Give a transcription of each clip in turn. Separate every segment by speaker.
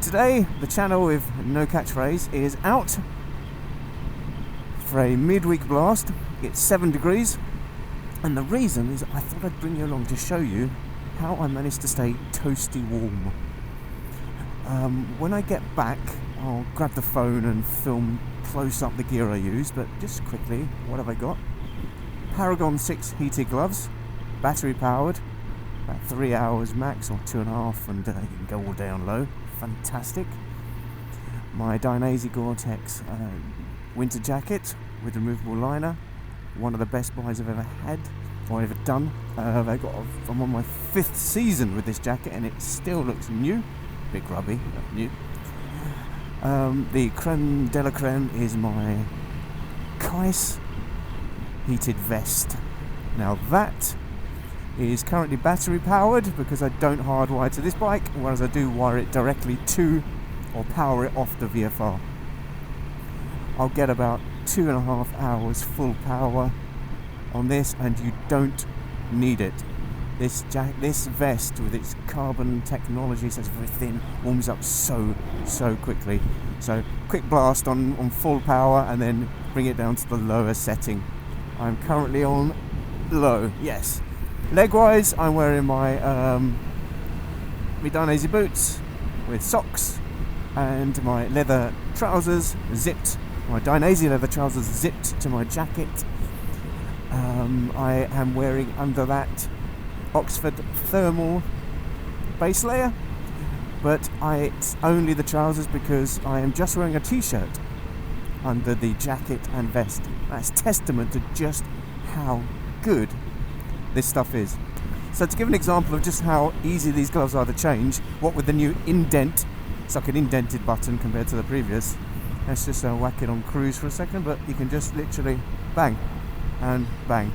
Speaker 1: Today, the channel with no catchphrase is out for a midweek blast. It's 7 degrees, and the reason is I thought I'd bring you along to show you how I managed to stay toasty warm. When I get back, I'll grab the phone and film close up the gear I use, but just quickly, what have I got? Paragon 6 heated gloves, battery powered, about 3 hours max or 2.5, and you can go all down low. Fantastic. My Dainese Gore-Tex winter jacket with removable liner, one of the best buys I've ever had or ever done. I'm on my 5th season with this jacket and it still looks new. Bit grubby, but new. The creme de la creme is my Keis heated vest. Now that is currently battery powered because I don't hardwire to this bike, whereas I do wire it directly to or power it off the VFR. I'll get about 2.5 hours full power on this, and you don't need it. This vest with its carbon technology, so it's very thin, warms up so quickly. So quick blast on full power and then bring it down to the lower setting. I'm currently on low, yes. Leg-wise, I'm wearing my Dainese boots with socks and my leather trousers zipped. My Dainese leather trousers zipped to my jacket. I am wearing under that Oxford thermal base layer, but it's only the trousers because I am just wearing a t-shirt under the jacket and vest. That's testament to just how good this stuff is. So to give an example of just how easy these gloves are to change, what with the new indent, it's like an indented button compared to the previous. Let's just whack it on cruise for a second, but you can just literally bang and bang.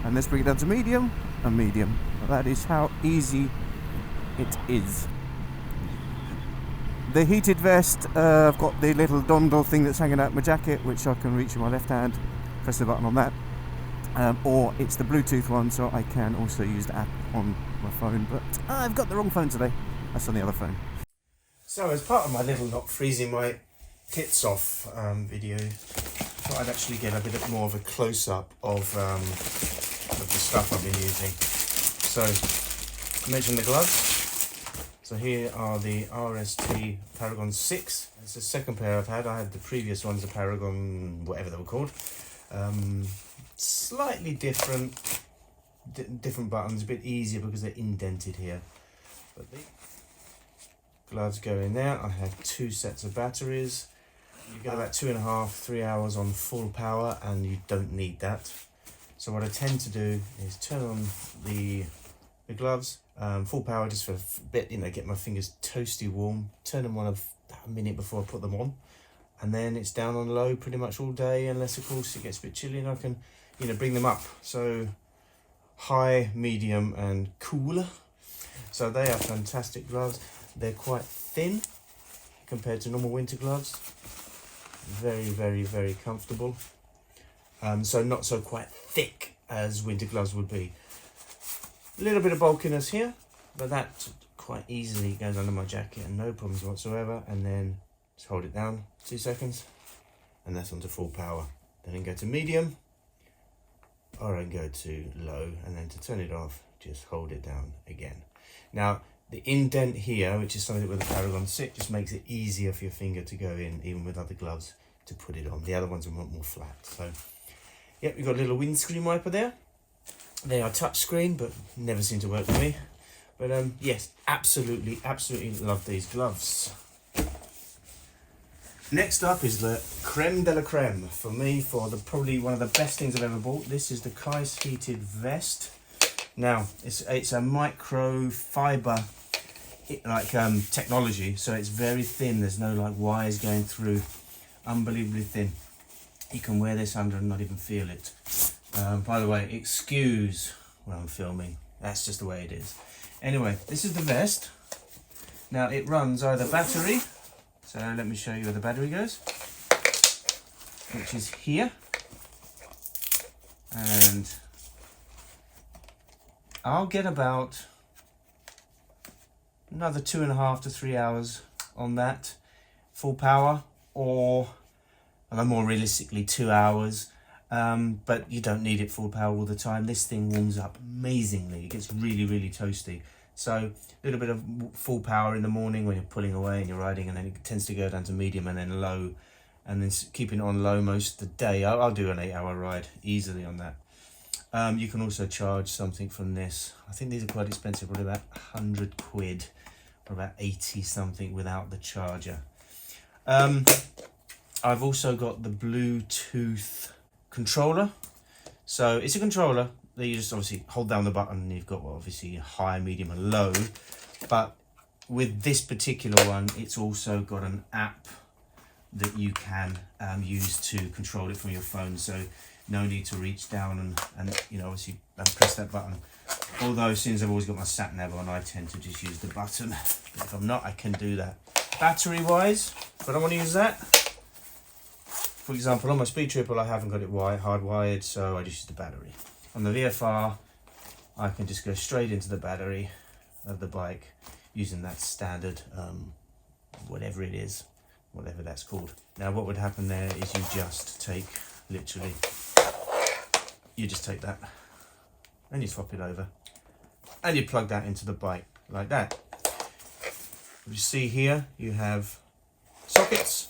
Speaker 1: And let's bring it down to medium and medium. That is how easy it is. The heated vest, I've got the little dongle thing that's hanging out my jacket, which I can reach with my left hand, press the button on that. Or it's the Bluetooth one, so I can also use the app on my phone, but I've got the wrong phone today. That's on the other phone. So as part of my little not freezing my tits off video, I thought I'd actually get a bit more of a close-up of the stuff I've been using. So I mentioned the gloves. So here are the RST Paragon 6. It's the second pair I've had. I had the previous ones, the Paragon, whatever they were called. Slightly different buttons, a bit easier because they're indented here. But the gloves go in there. I have 2 sets of batteries. You get about 2.5-3 hours on full power, and you don't need that. So what I tend to do is turn on the gloves, full power just for a bit, get my fingers toasty warm. Turn them on a minute before I put them on, and then it's down on low pretty much all day, unless of course it gets a bit chilly and I can bring them up. So high, medium and cool. So they are fantastic gloves. They're quite thin compared to normal winter gloves. Very comfortable. So not so quite thick as winter gloves would be. A little bit of bulkiness here, but that quite easily goes under my jacket and no problems whatsoever. And then just hold it down 2 seconds and that's onto full power. Then I can go to medium, or I can go to low, and then to turn it off, just hold it down again. Now, the indent here, which is something with the Paragon 6, just makes it easier for your finger to go in, even with other gloves, to put it on. The other ones are more flat. So, yep, we've got a little windscreen wiper there. They are touch screen, but never seem to work for me. But yes, absolutely love these gloves. Next up is the creme de la creme for me, for probably one of the best things I've ever bought. This is the Keis heated vest. Now it's a micro fiber technology, so it's very thin. There's no wires going through. Unbelievably thin. You can wear this under and not even feel it. By the way, excuse when I'm filming. That's just the way it is. Anyway, this is the vest. Now it runs either battery, so let me show you where the battery goes, which is here, and I'll get about another 2.5 to 3 hours on that full power, or more realistically 2 hours, but you don't need it full power all the time. This thing warms up amazingly. It gets really, really toasty. So a little bit of full power in the morning when you're pulling away and you're riding, and then it tends to go down to medium and then low, and then keeping it on low most of the day. I'll do an 8-hour ride easily on that. You can also charge something from this. I think these are quite expensive, probably about 100 quid or about 80 something without the charger. I've also got the Bluetooth controller. So it's a controller that you just obviously hold down the button and you've got, well, obviously high, medium and low. But with this particular one, it's also got an app that you can use to control it from your phone. So no need to reach down and you know, obviously press that button. Although since I've always got my sat nav on, I tend to just use the button. But if I'm not, I can do that. Battery wise, if I don't want to use that, for example, on my Speed Triple, I haven't got it hardwired, so I just use the battery. On the VFR, I can just go straight into the battery of the bike using that standard, whatever it is, whatever that's called. Now, what would happen there is you just take, literally, you just take that and you swap it over and you plug that into the bike like that. You see here, you have sockets.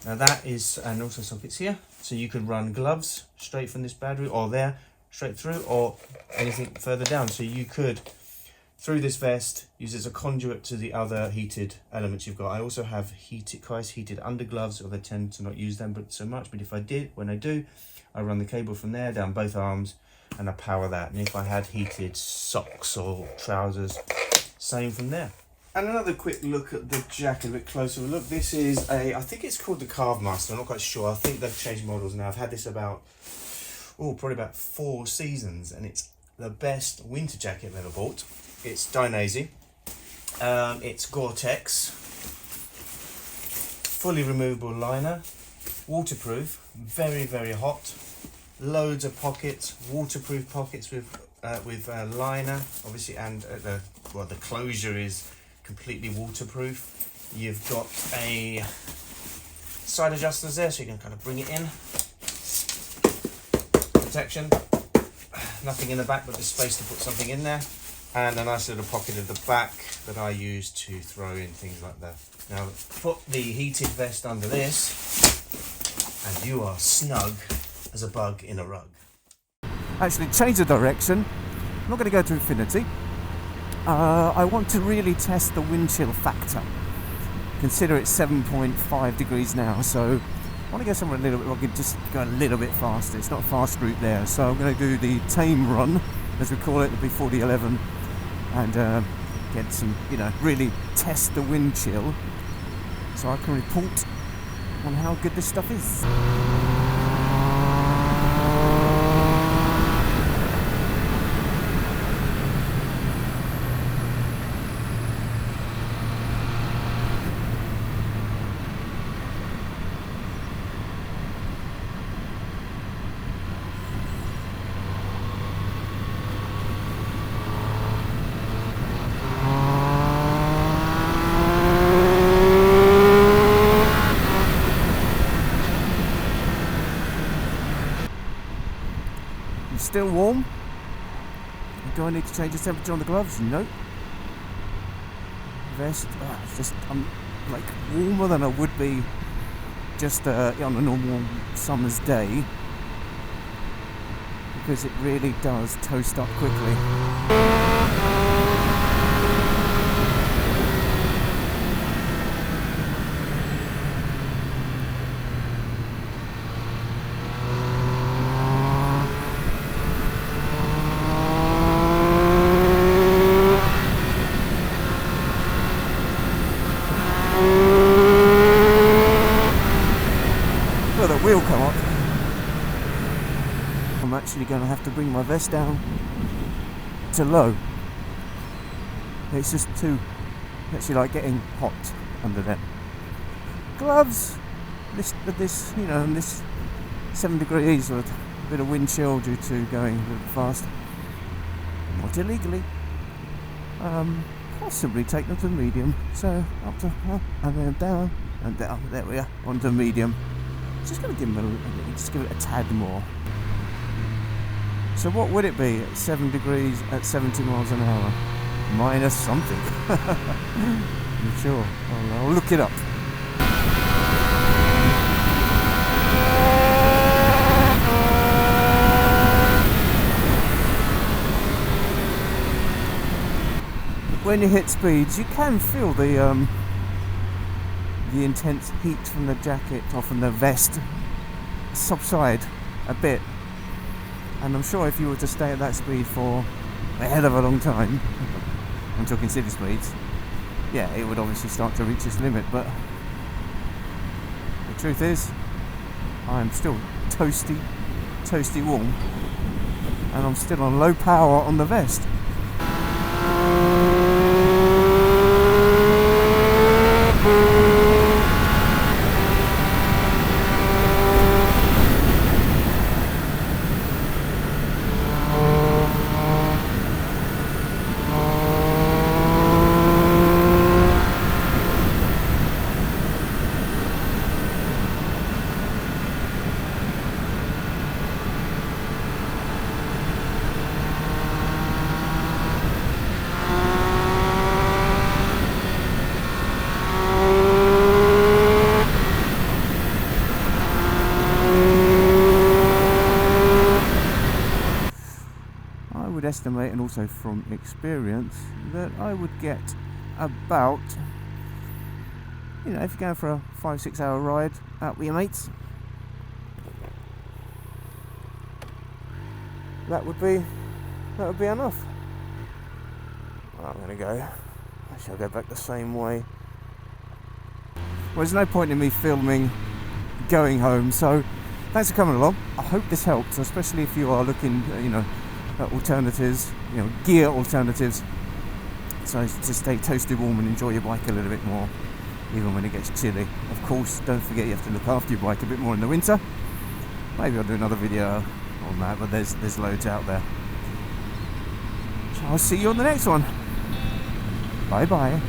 Speaker 1: Now that is, and also sockets here, so you can run gloves straight from this battery, or there, straight through, or anything further down. So you could, through this vest, use it as a conduit to the other heated elements you've got. I also have Keis heated undergloves, although I tend to not use them so much, but if I did, when I do, I run the cable from there down both arms, and I power that. And if I had heated socks or trousers, same from there. And another quick look at the jacket, a bit closer look. This is I think it's called the Carve Master. I'm not quite sure. I think they've changed models now. I've had this probably about 4 seasons, and it's the best winter jacket I've ever bought. It's Dainese. It's Gore-Tex. Fully removable liner. Waterproof. Very, very hot. Loads of pockets. Waterproof pockets with liner, obviously, and the closure is completely waterproof. You've got a side adjusters there, so you can kind of bring it in. Protection. Nothing in the back, but there's space to put something in there. And a nice little pocket at the back that I use to throw in things like that. Now, put the heated vest under this, and you are snug as a bug in a rug. Actually, change the direction. I'm not going to go to infinity. I want to really test the wind chill factor. Consider it's 7.5 degrees now, so I want to go somewhere a little bit where I can just go a little bit faster. It's not a fast route there, so I'm going to do the tame run, as we call it, before the 11, and get some, really test the wind chill, so I can report on how good this stuff is. Still warm. Do I need to change the temperature on the gloves? No. Vest, I'm like warmer than I would be just on a normal summer's day, because it really does toast up quickly. Wheel come up. I'm actually going to have to bring my vest down to low. It's just too actually like getting hot under them. Gloves, this you know, and this 7 degrees with a bit of wind chill due to going a little fast. Not illegally. Possibly take them to medium. So up to and then down and down. There we are, onto medium. Just going to give them just give it a tad more. So what would it be at 7 degrees at 70 miles an hour? Minus something. I'm sure. I'll look it up. When you hit speeds, you can feel the intense heat from the jacket or from the vest subside a bit. And I'm sure if you were to stay at that speed for a hell of a long time, I'm talking city speeds, yeah, it would obviously start to reach its limit. But the truth is, I'm still toasty warm, and I'm still on low power on the vest. Estimate, and also from experience, that I would get about, you know, if you're going for a 5-6 hour ride out with your mates, that would be enough. I'm gonna go. I shall go back the same way. Well, there's no point in me filming going home, so thanks for coming along. I hope this helps, especially if you are looking, you know, alternatives, you know, gear alternatives, so to stay toasty warm and enjoy your bike a little bit more, even when it gets chilly. Of course, don't forget you have to look after your bike a bit more in the winter. Maybe I'll do another video on that, but there's loads out there. So I'll see you on the next one. Bye bye.